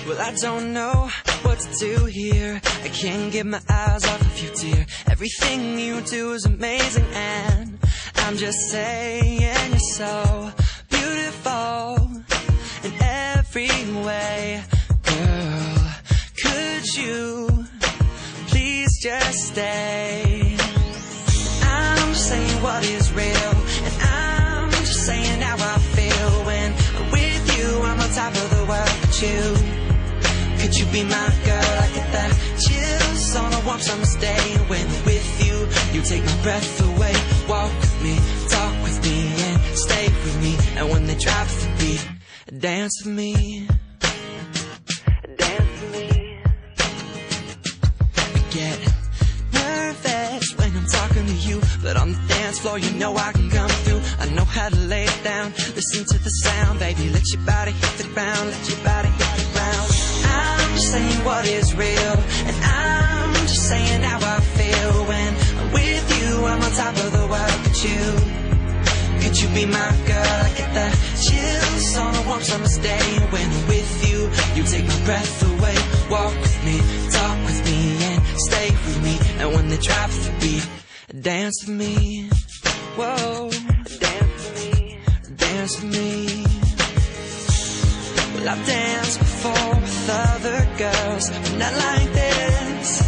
Well, I don't know what to do here. I can't get my eyes off of you, dear. Everything you do is amazing, and I'm just saying you're so beautiful in every way. Girl, could you please just stay? I'm just saying what is real, and I'm just saying how I feel when I'm with you. I'm on top of the world, but could you be my girl? I get the chills on a warm summer's day. When I'm with you, you take my breath away. Walk with me, talk with me, and stay with me. And when they drop the beat, dance with me. Dance with me. I get nervous when I'm talking to you, but on the dance floor, you know I can come through. I know how to lay it down. Listen to the sound, baby. Let your body hit the ground. Let your body hit the ground. I'm just saying what is real, and I'm just saying how I feel when I'm with you. I'm on top of the world, but could you be my girl? I get the chills on a warm summer's day. When I'm with you, you take my breath away. Walk with me, talk with me, and stay with me. And when they drop the beat, dance with me. Whoa, dance with me, dance with me. Well, I've danced before with other girls, but not like this.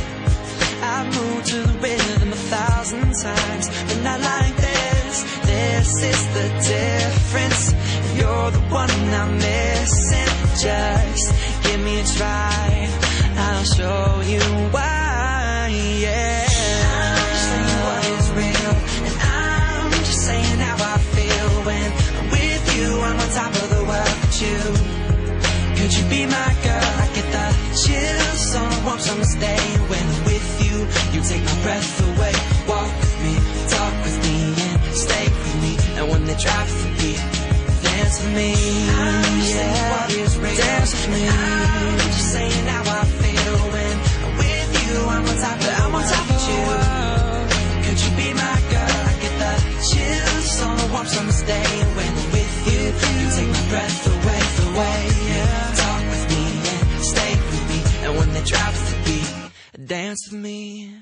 I've moved to the rhythm 1,000 times, but not like this. This is the difference. You're the one I'm missing. Just give me a try, I'll show you why, yeah. I'm just saying what is real, and I'm just saying how I feel when I'm with you. I'm on top of the world, but could you be my girl? I get the chills on a warm summer's day. When I'm with you, you take my breath away. Walk with me, talk with me, and stay with me. And when they drop the beat, dance with me. I'm just saying what is real, dance with me. I'm just saying how I feel when I'm with you. I'm on top of you. Could you be my girl? I get the chills on a warm summer's day. When I'm with you, you take my breath away. Talk with me and stay with me. And when they drop the beat, dance with me.